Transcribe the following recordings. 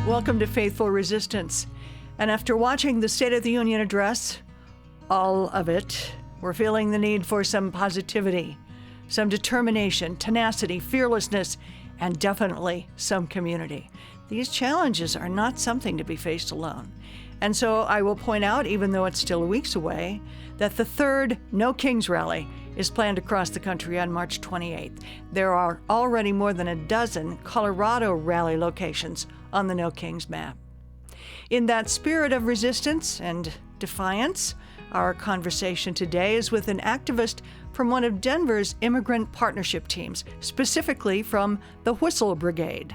Welcome to Faithful Resistance. And after watching the State of the Union address, all of it, we're feeling the need for some positivity, some determination, tenacity, fearlessness, and definitely some community. These challenges are not something to be faced alone. And so I will point out, even though it's still weeks away, that the third No Kings rally is planned across the country on March 28th. There are already more than a dozen Colorado rally locations on the No Kings map. In that spirit of resistance and defiance, our conversation today is with an activist from one of Denver's immigrant partnership teams, specifically from the Whistle Brigade.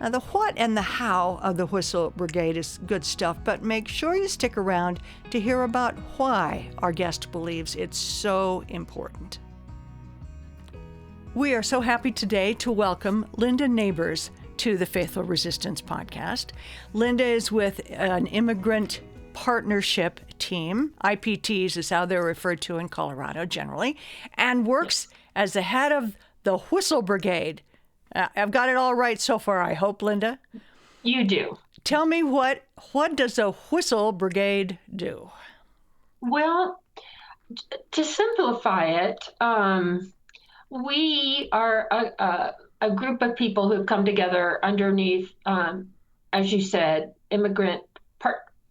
Now, the what and the how of the Whistle Brigade is good stuff, but make sure you stick around to hear about why our guest believes it's so important. We are so happy today to welcome Linda Nabours to the Faithful Resistance podcast. Linda is with an immigrant partnership team, IPTs is how they're referred to in Colorado generally, and works as the head of the Whistle Brigade. I've got it all right so far, I hope, Linda. You do. Tell me, what does a Whistle Brigade do? Well, to simplify it, we are a group of people who've come together underneath, as you said, immigrant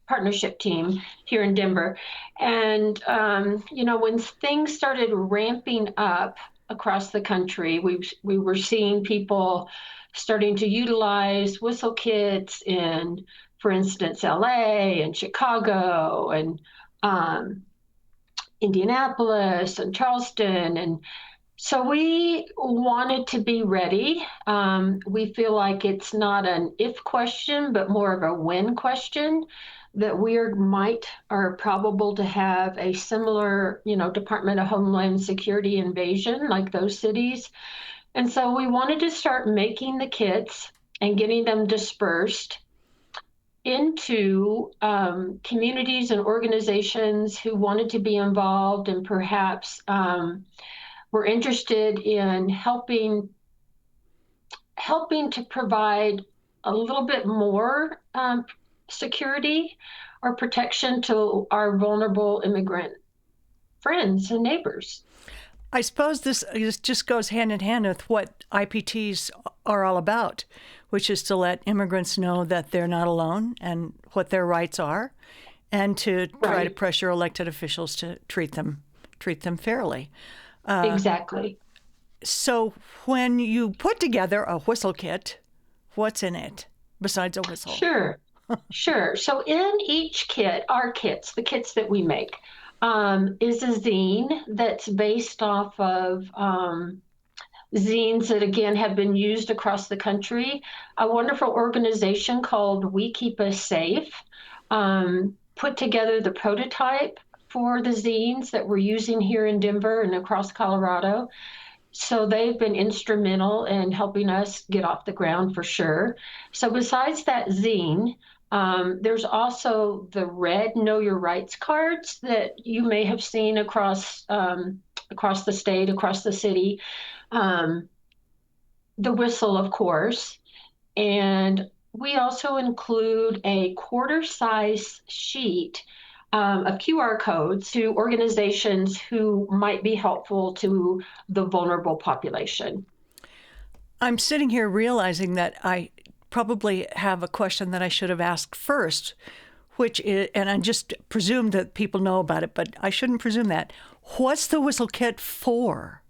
partnership team here in Denver. And, when things started ramping up across the country, we were seeing people starting to utilize whistle kits in, for instance, LA and Chicago and Indianapolis and Charleston. And so we wanted to be ready. We feel like it's not an if question, but more of a when question, that we are probable to have a similar, Department of Homeland Security invasion like those cities. And so we wanted to start making the kits and getting them dispersed into communities and organizations who wanted to be involved and perhaps were interested in helping to provide a little bit more security or protection to our vulnerable immigrant friends and neighbors. I suppose this just goes hand in hand with what IPTs are all about, which is to let immigrants know that they're not alone and what their rights are, and to try to pressure elected officials to treat them fairly. Exactly. So when you put together a whistle kit, what's in it besides a whistle? Sure. So in each kit, our kits, the kits that we make, is a zine that's based off of zines that, again, have been used across the country. A wonderful organization called We Keep Us Safe put together the prototype for the zines that we're using here in Denver and across Colorado. So they've been instrumental in helping us get off the ground for sure. So besides that zine, there's also the red Know Your Rights cards that you may have seen across the state, across the city. The whistle, of course. And we also include a quarter-size sheet of QR codes to organizations who might be helpful to the vulnerable population. I'm sitting here realizing that I probably have a question that I should have asked first, which is, and I just presumed that people know about it, but I shouldn't presume that. What's the whistle kit for?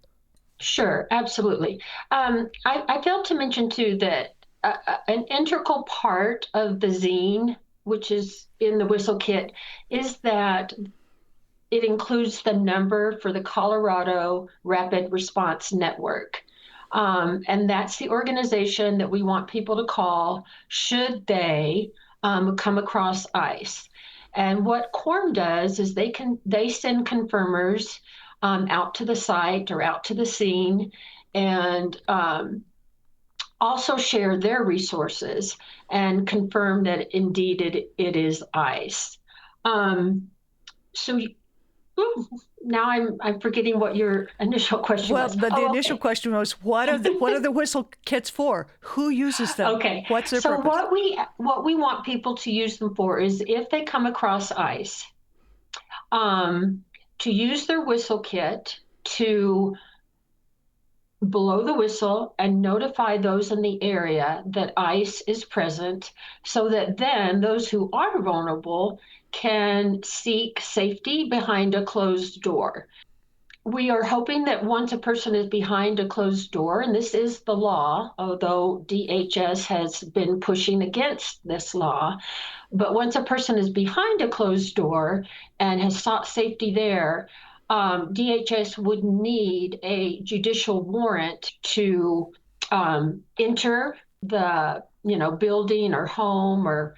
Sure, absolutely. I failed to mention, too, that an integral part of the zine, which is in the whistle kit, is that it includes the number for the Colorado Rapid Response Network. And that's the organization that we want people to call should they come across ICE. And what Quorum does is they send confirmers out to the site or out to the scene, and also share their resources and confirm that indeed it is ICE. So Ooh, now I'm forgetting what your initial question Well, was. the Oh, initial okay. question was, what are the whistle kits for? Who uses them? Okay. What's their So purpose? what we want people to use them for is if they come across ice, um, to use their whistle kit to blow the whistle and notify those in the area that ice is present, so that then those who are vulnerable can seek safety behind a closed door. We are hoping that once a person is behind a closed door, and this is the law, although DHS has been pushing against this law, but once a person is behind a closed door and has sought safety there, DHS would need a judicial warrant to enter the building or home or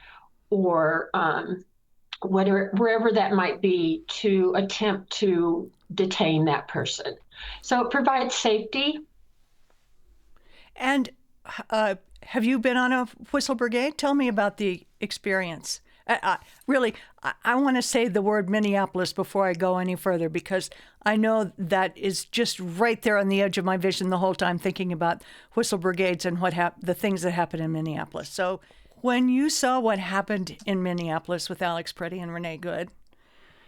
whatever, wherever that might be, to attempt to detain that person. So it provides safety. And have you been on a whistle brigade? Tell me about the experience. Really, I want to say the word Minneapolis before I go any further, because I know that is just right there on the edge of my vision the whole time, thinking about whistle brigades and the things that happen in Minneapolis. So when you saw what happened in Minneapolis with Alex Preddy and Renee Good,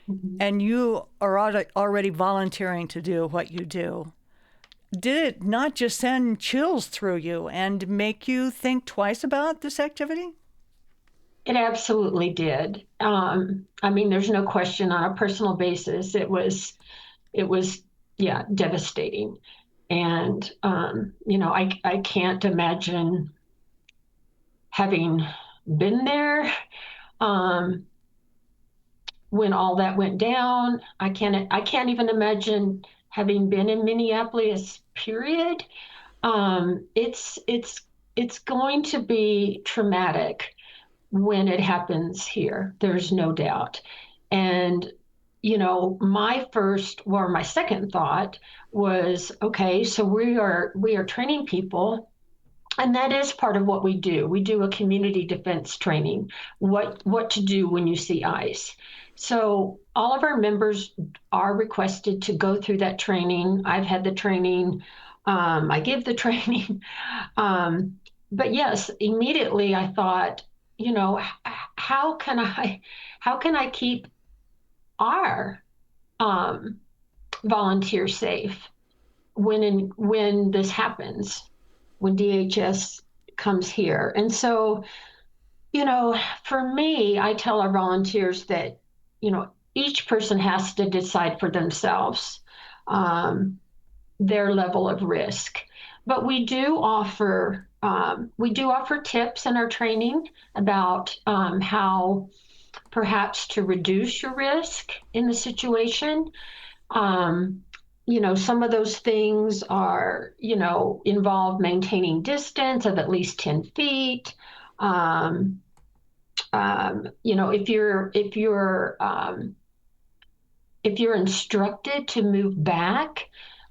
Mhm. and you are already volunteering to do what you do, did it not just send chills through you and make you think twice about this activity? It absolutely did. I mean, there's no question on a personal basis. It was, yeah, devastating. And, I can't imagine having been there um, when all that went down. I can't even imagine having been in Minneapolis, period. It's going to be traumatic when it happens here. There's no doubt. And my second thought was, okay, so we are training people, and that is part of what we do. We do a community defense training, what to do when you see ICE. So all of our members are requested to go through that training. I've had the training. I give the training. Um, but yes, immediately I thought, how can I keep our um, volunteers safe when this happens, when DHS comes here? And so, for me, I tell our volunteers that, each person has to decide for themselves um, their level of risk. But we do offer tips in our training about how perhaps to reduce your risk in the situation. Um, some of those things are, involve maintaining distance of at least 10 feet. Um, if you're instructed to move back,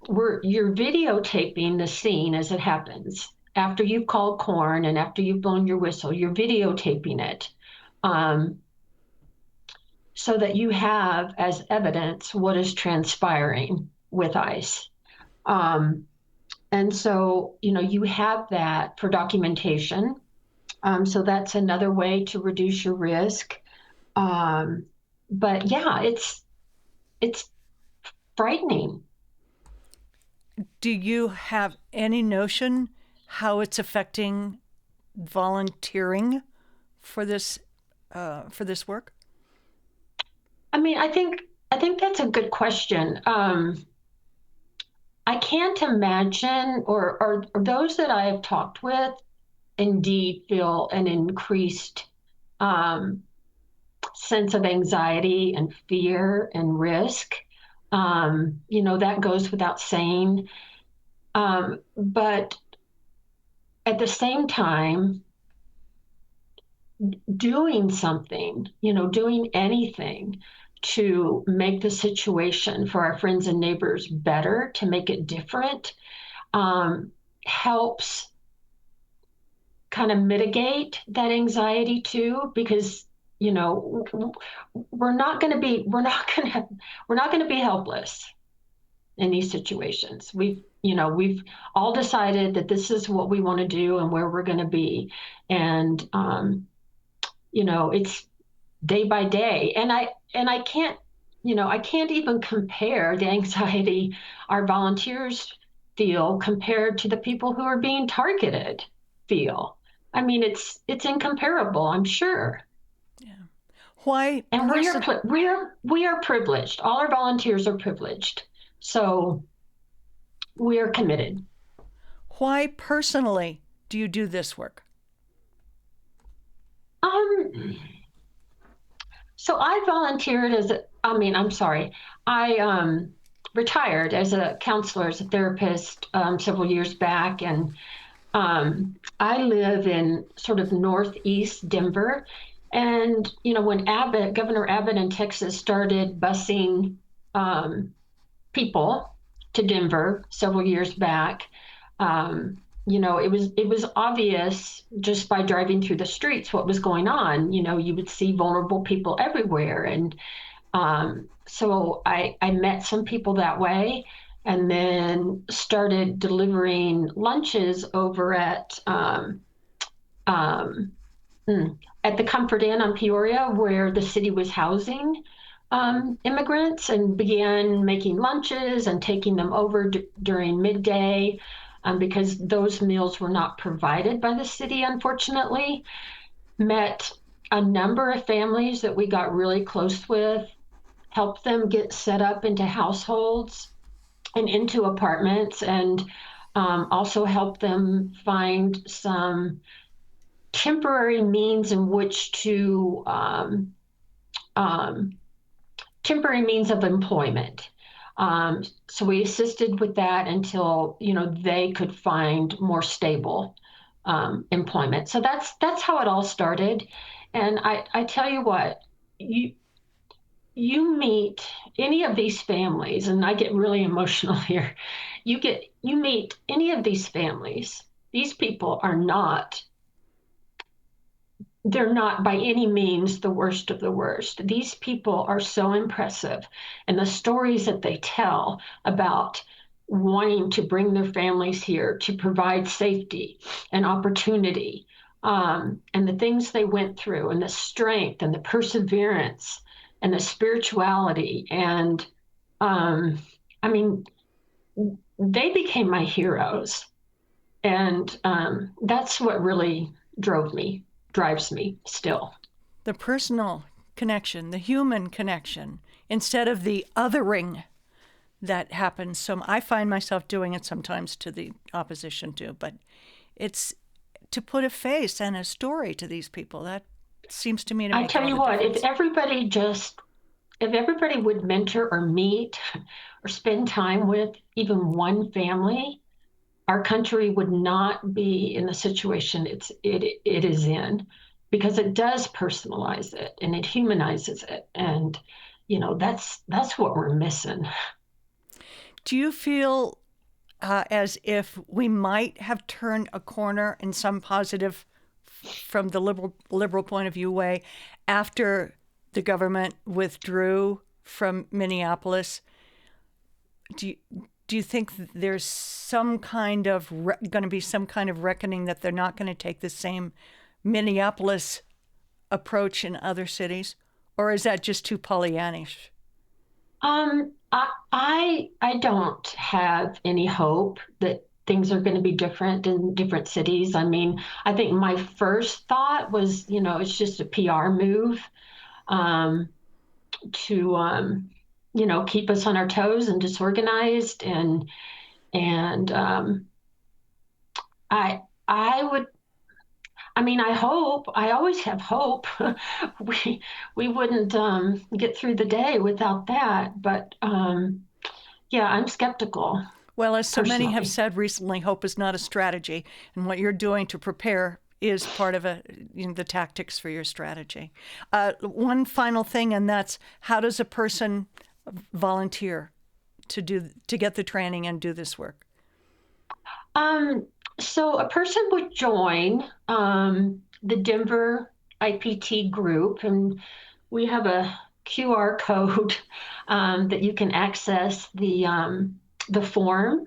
you're videotaping the scene as it happens. After you've called corn and after you've blown your whistle, you're videotaping it, um, so that you have as evidence what is transpiring with ICE. Um, and so, you have that for documentation. So that's another way to reduce your risk. Um, but yeah, it's frightening. Do you have any notion how it's affecting volunteering for this work? I mean, I think that's a good question. I can't imagine, or those that I have talked with, indeed feel an increased um, sense of anxiety and fear and risk. That goes without saying. But at the same time, doing something, doing anything to make the situation for our friends and neighbors better, to make it different, um, helps kind of mitigate that anxiety too, because we're not going to be we're not going to be helpless in these situations. We've all decided that this is what we want to do and where we're going to be, and it's day by day, and I can't I can't even compare the anxiety our volunteers feel compared to the people who are being targeted feel. I mean, it's incomparable, I'm sure. Yeah. Why And we are privileged. All our volunteers are privileged, so we are committed. Why personally do you do this work? Um, so I volunteered I'm sorry, I retired as a counselor, as a therapist several years back, and I live in sort of northeast Denver. And, when Governor Abbott in Texas started busing people to Denver several years back, it was obvious just by driving through the streets what was going on. You would see vulnerable people everywhere, and so I met some people that way, and then started delivering lunches over um, at the Comfort Inn on Peoria, where the city was housing immigrants, and began making lunches and taking them over during midday, because those meals were not provided by the city, unfortunately. Met a number of families that we got really close with, helped them get set up into households and into apartments, and also help them find some temporary means in which to temporary means of employment. So we assisted with that until they could find more stable employment. So that's how it all started. And I tell you what, you meet any of these families, and I get really emotional here. You meet any of these families. These people are not they're not by any means the worst of the worst. These people are so impressive, and the stories that they tell about wanting to bring their families here to provide safety and opportunity, and the things they went through, and the strength and the perseverance and the spirituality. And I mean, they became my heroes. And that's what really drives me still. The personal connection, the human connection, instead of the othering that happens. So I find myself doing it sometimes to the opposition too, but it's to put a face and a story to these people. That seems to me to make I tell you what, if everybody would mentor or meet or spend time with even one family, our country would not be in the situation it is in, because it does personalize it and it humanizes it, and that's what we're missing. Do you feel as if we might have turned a corner in some positive, from the liberal point of view way, after the government withdrew from Minneapolis? Do you think there's some kind of going to be some kind of reckoning that they're not going to take the same Minneapolis approach in other cities, or is that just too Pollyannish? I don't have any hope that things are going to be different in different cities. I mean, I think my first thought was, it's just a PR move, um, to keep us on our toes and disorganized, and I would. I mean, I always have hope. we we wouldn't get through the day without that. But yeah, I'm skeptical. Well, as so many have Personally. said recently, hope is not a strategy, and what you're doing to prepare is part of the tactics for your strategy. One final thing, and that's, how does a person volunteer to get the training and do this work? So a person would join the Denver IPT group, and we have a QR code that you can access the form.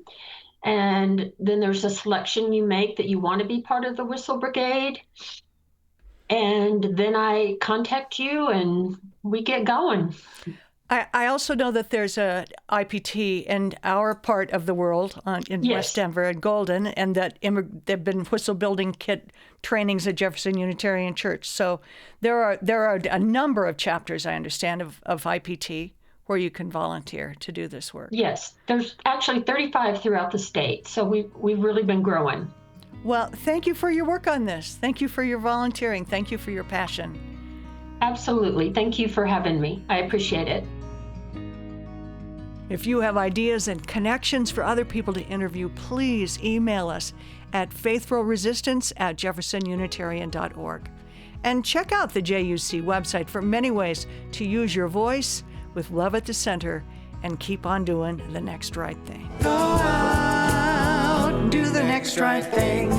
And then there's a selection you make that you want to be part of the Whistle Brigade. And then I contact you and we get going. I also know that there's a IPT in our part of the world, in Yes. West Denver and Golden, and that there've been whistle building kit trainings at Jefferson Unitarian Church. So there are a number of chapters, I understand, of IPT where you can volunteer to do this work. Yes, there's actually 35 throughout the state. So we've really been growing. Well, thank you for your work on this. Thank you for your volunteering. Thank you for your passion. Absolutely. Thank you for having me. I appreciate it. If you have ideas and connections for other people to interview, please email us at faithfulresistance@jeffersonunitarian.org. And check out the JUC website for many ways to use your voice with love at the center and keep on doing the next right thing. Go out and do the next right thing.